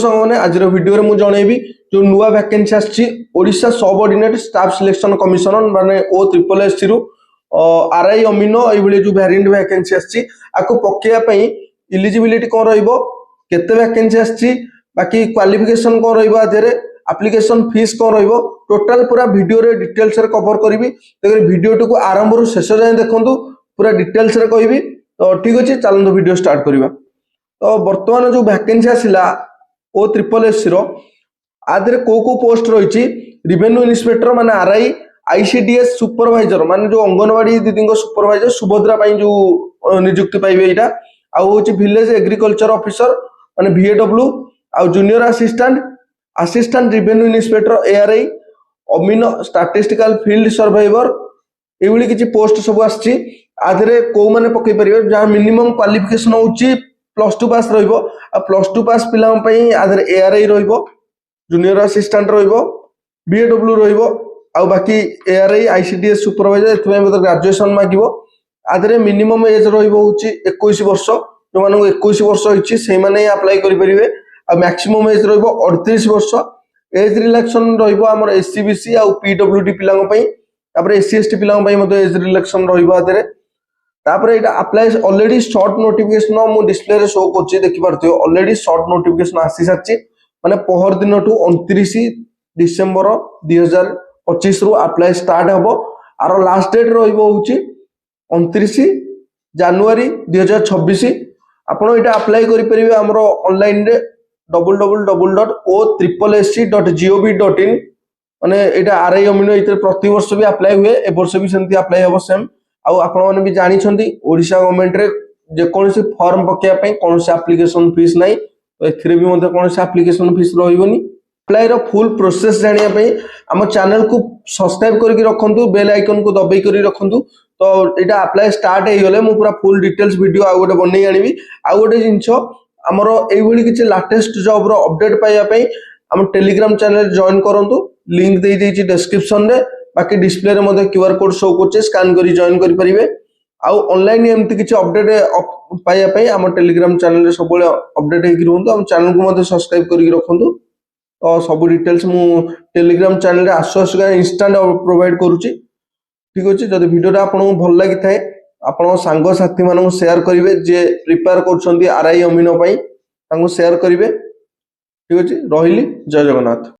सामने आज वीडियो मुझे जनइबी जो नुआ वैकेंसी आशा सबऑर्डिनेट स्टाफ सिलेक्शन कमिशन माने ओ ट्रिपल एस रु आरआई अमीनो ये जो वेरिएंट वैकेंसी आपको पकेयापी इलिजिबिलिटी कौन रहिबो केते वैकेंसी आछि बाकी क्वालिफिकेशन कौन रहिबो आधेरे एप्लिकेशन फीस कौन रहिबो टोटल पूरा वीडियो रे डिटेल्स रे कवर करिवि तेरे वीडियो टू आरंभ रु शेष जाए देखंतु पूरा डिटेल्स रे कहबी तो ठीक अछि चलंतु वीडियो स्टार्ट करिबा। तो वर्तमान जो वैकेंसी आसिला ओ ट्रिपल एस रो आधे को पोस्ट रही रिवेन्यू इन्स्पेक्टर माने आरआई आईसीडीएस सुपरवाइजर माने जो अंगनवाड़ी दीदी सुपरवाइजर सुभद्रा जो नियुक्ति पाइबे एटा आउ विलेज एग्रीकल्चर ऑफिसर माने VAW आउ junior assistant revenue inspector ARI अमीनो स्टैटिस्टिकल फील्ड सर्वाइवर एभली किछि पोस्ट सब आछि आधे को माने पकई परिबे जहां मिनिमम क्वालिफिकेशन होउची +2 पास रहिबो आ +2 पास पिला पई आधे एआरआई रहिबो जूनियर असिस्टेंट रहिबो VAW रहिबो आ बाकी एआरआई आईसीडीएस सुपरवाइजर एथमे मतलब ग्रेजुएशन मागिबो आधे मिनिमम एज रहिबो होउची 21 वर्ष जो मानको 21 वर्ष होइची से माने अप्लाई करि परिबे आ मैक्सिमम एज रहिबो 38 वर्ष एज रिलैक्शन रहिबो हमर एससीबीसी आ पीडब्ल्यूडी पिलांग पई तापर एससी एसटी पिलांग पई मते एज रिलैक्शन रहिबो आधे तापर एटा अप्लाई ऑलरेडी शॉर्ट नोटिफिकेशन मु डिस्प्ले रे शो करछि देखि पारथियो ऑलरेडी शॉर्ट नोटिफिकेशन आसी साची माने पहर दिन टू 29 डिसेंबर 2025 रु अप्लाई स्टार्ट हबो आरो लास्ट डेट रहिबो होउची 29 जनवरी 2026 आपण एटा अप्लाई करि परिबे हमरो ऑनलाइन रे www.o3sc.gov.in माने एटा आरआई अमीनो इते प्रति वर्ष भी अप्लाई हुए ए वर्ष भी सेंती अप्लाई हबो सेम आ आपण माने भी जानि छंती ओडिशा गवर्नमेंट रे जे कोनसी फॉर्म पकेया पई कोनसी एप्लीकेशन फीस नाही तो एथिरे भी मध्ये कोनसी एप्लीकेशन फीस रहिबोनी अप्लाई रो फुल प्रोसेस जानिया पई हम चैनल को सब्सक्राइब करके रखंतु बेल आइकन को दबाई करी रखंतु तो एटा अप्लाई स्टार्ट हे गले मु पूरा फुल डिटेल्स वीडियो आ गोटे बनै आनिबी आ गोटे जिंसो हमरो एई भली किछि लेटेस्ट जॉब रो अपडेट पाइया पई हम टेलीग्राम चैनल जॉइन करंतु लिंक दे देछि डिस्क्रिप्शन रे बाकी डिस्प्ले रे मध्ये क्यूआर कोड शो करछि स्कैन करी जॉइन करि परिबे आ ऑनलाइन एमति किछि अपडेट पाइया पई हम टेलीग्राम चैनल रे सबले अपडेट हे रहंतु हम चैनल को मध्ये सब्सक्राइब करी रखंतु तो सब डिटेल्स मु टेलीग्राम चैनल रे आसो इंस्टेंट प्रोवाइड करूछि ठीक अछि जदि वीडियो आपन भल लागि थाए आपन संग साथी मानन शेयर करिवे जे प्रिपेयर करछन्ती आरआई अमीनो पई तांको शेयर करिवे ठीक अछि रहिली जय जगन्नाथ।